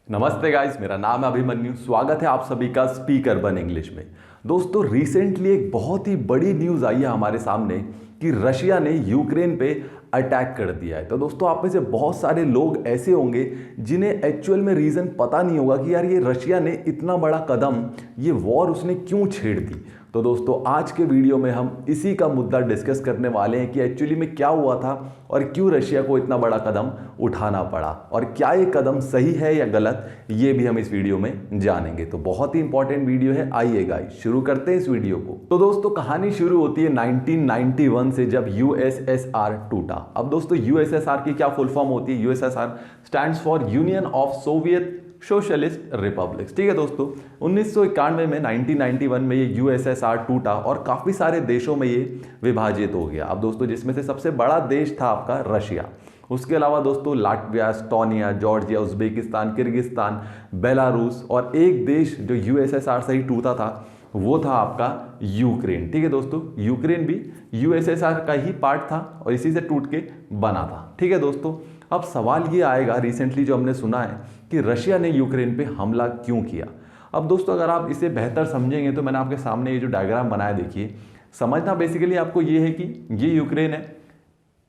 नमस्ते गाइस, मेरा नाम है अभिमन्यु। स्वागत है आप सभी का स्पीक अर्बन इंग्लिश में। दोस्तों, रिसेंटली एक बहुत ही बड़ी न्यूज़ आई है हमारे सामने कि रशिया ने यूक्रेन पे अटैक कर दिया है। तो दोस्तों, आप में से बहुत सारे लोग ऐसे होंगे जिन्हें एक्चुअल में रीज़न पता नहीं होगा कि यार ये रशिया ने इतना बड़ा कदम, ये वॉर उसने क्यों छेड़ दी। तो दोस्तों, आज के वीडियो में हम इसी का मुद्दा डिस्कस करने वाले हैं कि एक्चुअली में क्या हुआ था और क्यों रशिया को इतना बड़ा कदम उठाना पड़ा, और क्या ये कदम सही है या गलत, ये भी हम इस वीडियो में जानेंगे। तो बहुत ही इंपॉर्टेंट वीडियो है। आइए गाइस, शुरू करते हैं इस वीडियो को। तो दोस्तों, कहानी शुरू होती है 1991 से, जब यूएसएसआर टूटा। अब दोस्तों, यूएसएसआर की क्या फुल फॉर्म होती है? USSR stands for union of Soviet socialist republics. ठीक है दोस्तों, 1991 में 1991 में ये यूएसएसआर टूटा और काफी सारे देशों में ये विभाजित हो गया। अब दोस्तों, जिसमें से सबसे बड़ा देश था आपका रशिया। उसके अलावा दोस्तों Latvia, Estonia, Georgia, Uzbekistan, Kyrgyzstan, Belarus, और एक देश जो यूएसएसआर से ही टूटा था वो था आपका यूक्रेन। ठीक है दोस्तों, यूक्रेन भी यूएसएसआर का ही पार्ट था और इसी से टूट के बना था। ठीक है दोस्तों, अब सवाल ये आएगा, रिसेंटली जो हमने सुना है कि रशिया ने यूक्रेन पे हमला क्यों किया। अब दोस्तों, अगर आप इसे बेहतर समझेंगे तो मैंने आपके सामने ये जो डायग्राम बनाया, देखिए, समझना बेसिकली आपको ये है कि ये यूक्रेन है,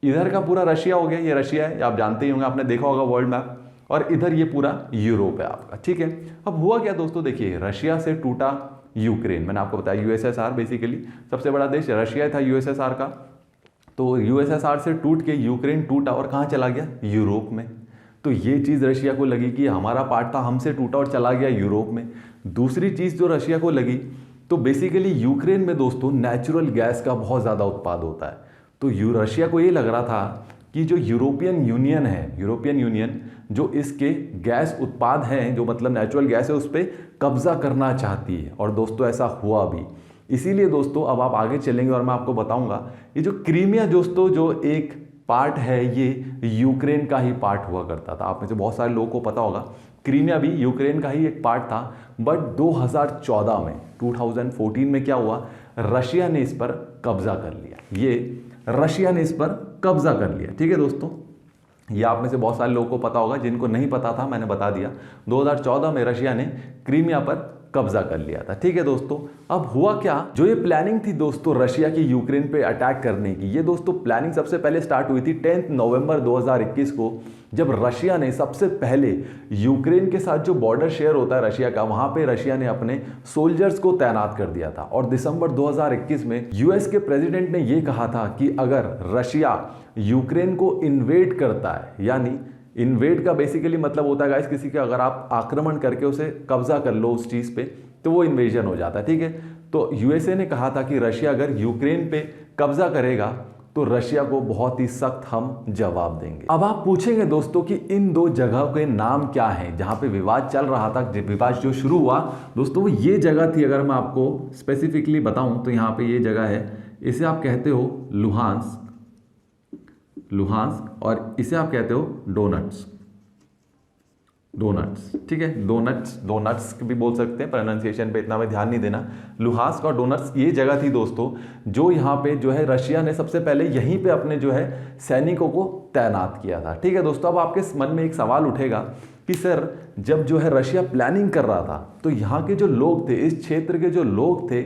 इधर का पूरा रशिया हो गया, ये रशिया है, आप जानते ही होंगे, आपने देखा होगा वर्ल्ड मैप, और इधर ये पूरा यूरोप है आपका। ठीक है, अब हुआ क्या दोस्तों, देखिए, रशिया से टूटा यूक्रेन। मैंने आपको बताया यूएसएसआर बेसिकली सबसे बड़ा देश रशिया था यूएसएसआर का। तो यूएसएसआर से टूट के यूक्रेन टूटा और कहाँ चला गया? यूरोप में। तो ये चीज़ रशिया को लगी कि हमारा पार्ट था, हमसे टूटा और चला गया यूरोप में। दूसरी चीज़ जो रशिया को लगी, तो बेसिकली यूक्रेन में दोस्तों नेचुरल गैस का बहुत ज़्यादा उत्पाद होता है। तो रशिया को ये लग रहा था कि जो यूरोपियन यूनियन है, यूरोपियन यूनियन जो इसके गैस उत्पाद हैं, जो मतलब नेचुरल गैस है, उस पर कब्जा करना चाहती है। और दोस्तों, ऐसा हुआ भी। इसीलिए दोस्तों, अब आप आगे चलेंगे और मैं आपको बताऊंगा, ये जो क्रीमिया दोस्तों जो एक पार्ट है, ये यूक्रेन का ही पार्ट हुआ करता था। आप में से बहुत सारे लोगों को पता होगा, क्रीमिया भी यूक्रेन का ही एक पार्ट था। बट 2014 में 2014 में क्या हुआ, रशिया ने इस पर कब्जा कर लिया। ये रशिया ने इस पर कब्जा कर लिया। ठीक है दोस्तों, ये आप में से बहुत सारे लोगों को पता होगा, जिनको नहीं पता था मैंने बता दिया। 2014 में रशिया ने क्रीमिया पर कब्जा कर लिया था। ठीक है दोस्तों, अब हुआ क्या, जो ये प्लानिंग थी दोस्तों रशिया की यूक्रेन पे अटैक करने की, ये दोस्तों प्लानिंग सबसे पहले स्टार्ट हुई थी 10 नवंबर 2021 को, जब रशिया ने सबसे पहले यूक्रेन के साथ जो बॉर्डर शेयर होता है रशिया का, वहां पे रशिया ने अपने सोल्जर्स को तैनात कर दिया था। और दिसंबर 2021 में यूएस के प्रेसिडेंट ने ये कहा था कि अगर रशिया यूक्रेन को इन्वेड करता है, यानी इन्वेड का बेसिकली मतलब होता है गाइस, किसी का अगर आप आक्रमण करके उसे कब्जा कर लो उस चीज़ पे, तो वो इन्वेजन हो जाता है। ठीक है, तो यूएसए ने कहा था कि रशिया अगर यूक्रेन पे कब्जा करेगा तो रशिया को बहुत ही सख्त हम जवाब देंगे। अब आप पूछेंगे दोस्तों कि इन दो जगह के नाम क्या हैं जहां पे विवाद चल रहा था। विवाद जो शुरू हुआ दोस्तों, वो ये जगह थी, अगर मैं आपको स्पेसिफिकली बताऊं तो यहाँ पे ये जगह है, इसे आप कहते हो लुहांस्क, और इसे आप कहते हो डोनट्स। ठीक है, डोनट्स भी बोल सकते हैं, प्रोनाउंसिएशन पे इतना में ध्यान नहीं देना। लुहांस्क और डोनट्स ये जगह थी दोस्तों, जो यहाँ पे जो है रशिया ने सबसे पहले यहीं पे अपने जो है सैनिकों को तैनात किया था। ठीक है दोस्तों, अब आपके मन में एक सवाल उठेगा कि सर, जब जो है रशिया प्लानिंग कर रहा था तो यहाँ के जो लोग थे, इस क्षेत्र के जो लोग थे,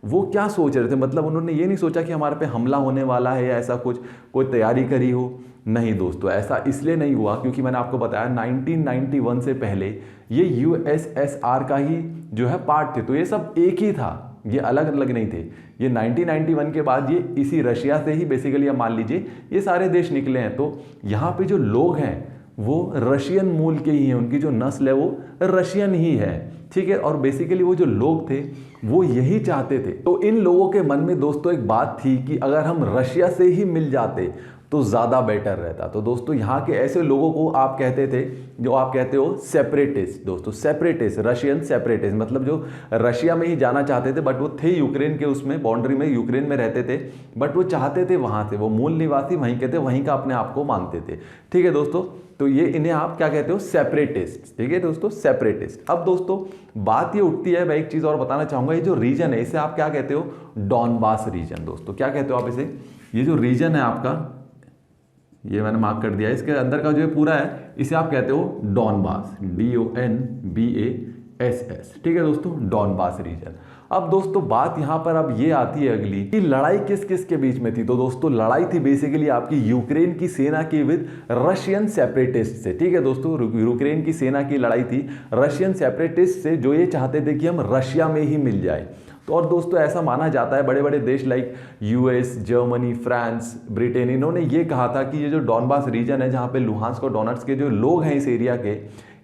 वो क्या सोच रहे थे? मतलब उन्होंने ये नहीं सोचा कि हमारे पे हमला होने वाला है या ऐसा कुछ, कोई तैयारी करी हो। नहीं दोस्तों, ऐसा इसलिए नहीं हुआ क्योंकि मैंने आपको बताया 1991 से पहले ये यूएसएसआर का ही जो है पार्ट थे। तो ये सब एक ही था, ये अलग अलग नहीं थे। ये 1991 के बाद ये इसी रशिया से ही बेसिकली, आप मान लीजिए ये सारे देश निकले हैं। तो यहाँ पे जो लोग हैं वो रशियन मूल के ही हैं, उनकी जो नस्ल है वो रशियन ही है। ठीक है, और बेसिकली वो जो लोग थे वो यही चाहते थे। तो इन लोगों के मन में दोस्तों एक बात थी कि अगर हम रशिया से ही मिल जाते तो ज़्यादा बेटर रहता। तो दोस्तों, यहाँ के ऐसे लोगों को आप कहते थे, जो आप कहते हो सेपरेटिस्ट। दोस्तों, सेपरेटिस्ट, रशियन सेपरेटिस्ट, मतलब जो रशिया में ही जाना चाहते थे, बट वो थे यूक्रेन के उसमें बाउंड्री में, यूक्रेन में रहते थे, बट वो चाहते थे वहाँ से, वो मूल निवासी वहीं के थे, वहीं का अपने आप को मानते थे। ठीक है दोस्तों, तो ये इन्हें आप क्या कहते हो? सेपरेटिस्ट। ठीक है दोस्तों, सेपरेटिस्ट। अब दोस्तों, बात ये उठती है, मैं एक चीज़ और बताना चाहूँगा, ये जो रीजन है इसे आप क्या कहते हो? Donbas region. दोस्तों, क्या कहते हो आप इसे? ये जो रीजन है आपका ये मैंने मार्क कर दिया है। इसके अंदर का जो है पूरा है, इसे आप कहते हो डॉनबास, DONBASS। ठीक है दोस्तों, डॉनबास रीजन। अब दोस्तों बात यहाँ पर अब ये आती है अगली कि लड़ाई किस किस के बीच में थी। तो दोस्तों लड़ाई थी बेसिकली आपकी यूक्रेन की सेना की विद रशियन सेपरेटिस्ट से। ठीक है दोस्तों, यूक्रेन की सेना की लड़ाई थी रशियन सेपरेटिस्ट से, जो ये चाहते थे कि हम रशिया में ही मिल जाए। तो और दोस्तों ऐसा माना जाता है, बड़े बड़े देश like US, Germany, France, Britain, इन्होंने ये कहा था कि ये जो डॉनबास रीजन है, जहाँ पे लुहांस्क और डोनेट्स्क के जो लोग हैं इस एरिया के,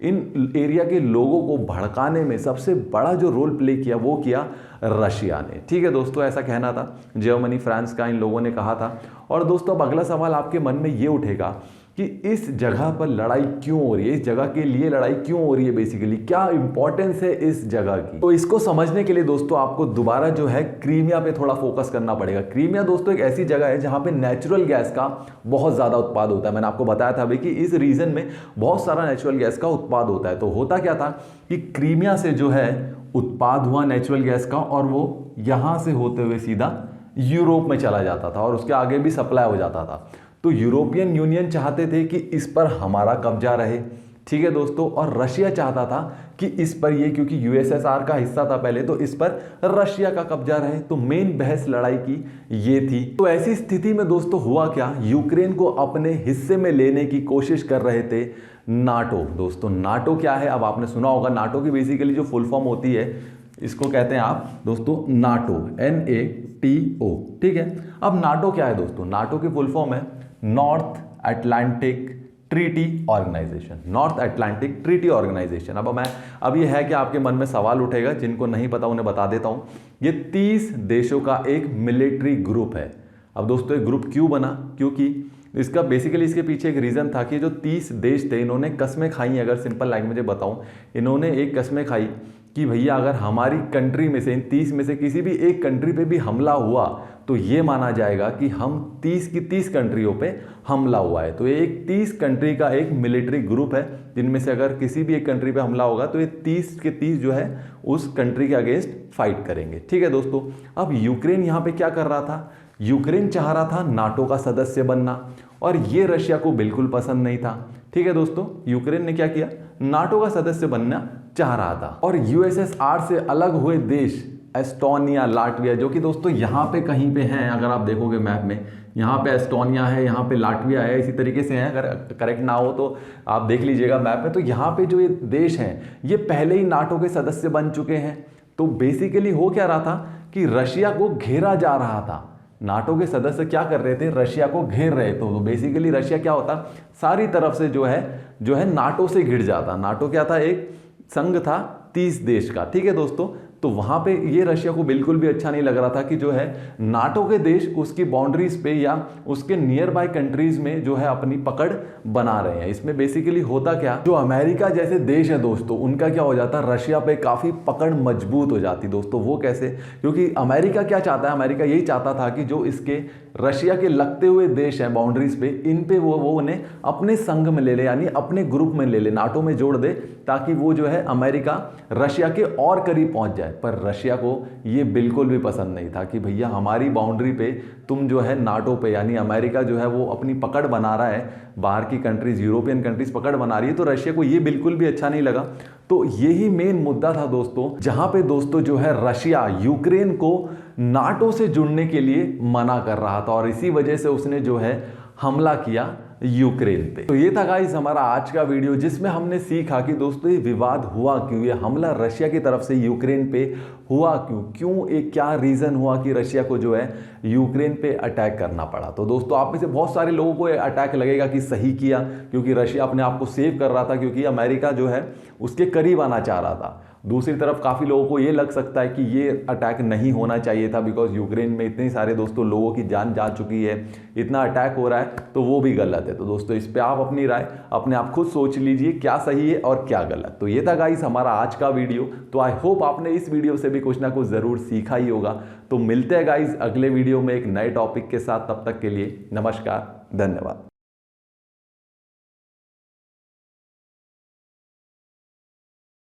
इन एरिया के लोगों को भड़काने में सबसे बड़ा जो रोल प्ले किया वो किया रशिया ने। ठीक है दोस्तों, ऐसा कहना था, जर्मनी, फ्रांस का इन लोगों ने कहा था। और दोस्तों अब अगला सवाल आपके मन में ये उठेगा कि इस जगह पर लड़ाई क्यों हो रही है, इस जगह के लिए लड़ाई क्यों हो रही है, बेसिकली क्या इंपॉर्टेंस है इस जगह की। तो इसको समझने के लिए दोस्तों आपको दोबारा जो है क्रीमिया पे थोड़ा फोकस करना पड़ेगा। क्रीमिया दोस्तों एक ऐसी जगह है जहां पे नेचुरल गैस का बहुत ज्यादा उत्पाद होता है। मैंने आपको बताया था अभी कि इस रीजन में बहुत सारा नेचुरल गैस का उत्पाद होता है। तो होता क्या था कि क्रीमिया से जो है उत्पाद हुआ नेचुरल गैस का, और वो यहां से होते हुए सीधा यूरोप में चला जाता था और उसके आगे भी सप्लाई हो जाता था। तो यूरोपियन यूनियन चाहते थे कि इस पर हमारा कब्जा रहे। ठीक है दोस्तों, और रशिया चाहता था कि इस पर ये, क्योंकि USSR का हिस्सा था पहले, तो इस पर रशिया का कब्जा रहे। तो मेन बहस लड़ाई की ये थी। तो ऐसी स्थिति में दोस्तों हुआ क्या, यूक्रेन को अपने हिस्से में लेने की कोशिश कर रहे थे नाटो। दोस्तों नाटो क्या है, अब आपने सुना होगा, नाटो की बेसिकली जो फुल फॉर्म होती है, इसको कहते हैं आप दोस्तों नाटो, NATO। ठीक है, अब नाटो क्या है दोस्तों, नाटो की फुल फॉर्म है North Atlantic Treaty Organization, North Atlantic Treaty Organization. अब ये है कि आपके मन में सवाल उठेगा, जिनको नहीं पता उन्हें बता देता हूं। ये 30 देशों का एक मिलिट्री ग्रुप है। अब दोस्तों एक ग्रुप क्यों बना, क्योंकि इसका बेसिकली इसके पीछे एक रीजन था कि जो 30 देश थे, इन्होंने कस्में खाई, अगर सिंपल लैंग्वेज में बताऊं, इन्होंने एक कस्में खाई कि भैया अगर हमारी कंट्री में से, इन 30 में से किसी भी एक कंट्री पे भी हमला हुआ तो ये माना जाएगा कि हम 30 की 30 कंट्रियों पे हमला हुआ है। तो ये एक 30 कंट्री का एक मिलिट्री ग्रुप है, जिनमें से अगर किसी भी एक कंट्री पे हमला होगा तो ये 30 के 30 जो है उस कंट्री के अगेंस्ट फाइट करेंगे। ठीक है दोस्तों, अब यूक्रेन यहाँ पे क्या कर रहा था, यूक्रेन चाह रहा था नाटो का सदस्य बनना, और ये रशिया को बिल्कुल पसंद नहीं था। ठीक है दोस्तों, यूक्रेन ने क्या किया, नाटो का सदस्य बनना चाह रहा था। और USSR से अलग हुए देश एस्टोनिया, लाटविया, जो कि दोस्तों यहाँ पे कहीं पे हैं, अगर आप देखोगे मैप में, यहाँ पे एस्टोनिया है, यहाँ पे लाटविया है, इसी तरीके से हैं, अगर करेक्ट ना हो तो आप देख लीजिएगा मैप में। तो यहाँ पे जो ये देश हैं, ये पहले ही नाटो के सदस्य बन चुके हैं। तो बेसिकली हो क्या रहा था कि रशिया को घेरा जा रहा था। नाटो के सदस्य क्या कर रहे थे, रशिया को घेर रहे थे। तो बेसिकली रशिया क्या होता, सारी तरफ से जो है नाटो से घिर जाता। नाटो क्या था, एक संघ था 30 देश का। ठीक है दोस्तों, तो वहां पे ये रशिया को बिल्कुल भी अच्छा नहीं लग रहा था कि जो है नाटो के देश उसकी बाउंड्रीज पे या उसके नियर बाय कंट्रीज में जो है अपनी पकड़ बना रहे हैं। इसमें बेसिकली होता क्या, जो अमेरिका जैसे देश है दोस्तों, उनका क्या हो जाता, रशिया पे काफी पकड़ मजबूत हो जाती। दोस्तों वो कैसे, क्योंकि अमेरिका क्या चाहता है, अमेरिका यही चाहता था कि जो इसके रशिया के लगते हुए देश हैं बाउंड्रीज पे, इन पे वो उन्हें अपने संघ में ले ले, यानी अपने ग्रुप में ले ले, नाटो में जोड़ दे, ताकि वो जो है अमेरिका रशिया के और करीब पहुंच जाए। पर रशिया को ये बिल्कुल भी पसंद नहीं था कि भैया हमारी बाउंड्री पे तुम जो है नाटो पे, यानी अमेरिका जो है वो अपनी पकड़ बना रहा है, बाहर की कंट्रीज, यूरोपियन कंट्रीज पकड़ बना रही है। तो रशिया को ये बिल्कुल भी अच्छा नहीं लगा। तो यही मेन मुद्दा था दोस्तों, जहां पे दोस्तों जो है रशिया यूक्रेन को नाटो से जुड़ने के लिए मना कर रहा था, और इसी वजह से उसने जो है हमला किया यूक्रेन पे। तो ये था गाइस हमारा आज का वीडियो, जिसमें हमने सीखा कि दोस्तों ये विवाद हुआ क्यों, ये हमला रशिया की तरफ से यूक्रेन पे हुआ क्यों, एक क्या रीजन हुआ कि रशिया को जो है यूक्रेन पे अटैक करना पड़ा। तो दोस्तों आप में से बहुत सारे लोगों को अटैक लगेगा कि सही किया, क्योंकि रशिया अपने आप को सेव कर रहा था, क्योंकि अमेरिका जो है उसके करीब आना चाह रहा था। दूसरी तरफ काफ़ी लोगों को ये लग सकता है कि ये अटैक नहीं होना चाहिए था, बिकॉज यूक्रेन में इतने सारे दोस्तों लोगों की जान जा चुकी है, इतना अटैक हो रहा है, तो वो भी गलत है। तो दोस्तों इस पे आप अपनी राय अपने आप खुद सोच लीजिए, क्या सही है और क्या गलत। तो ये था गाइस हमारा आज का वीडियो। तो आई होप आपने इस वीडियो से भी कुछ ना कुछ ज़रूर सीखा ही होगा। तो मिलते हैं गाइस अगले वीडियो में एक नए टॉपिक के साथ, तब तक के लिए नमस्कार, धन्यवाद।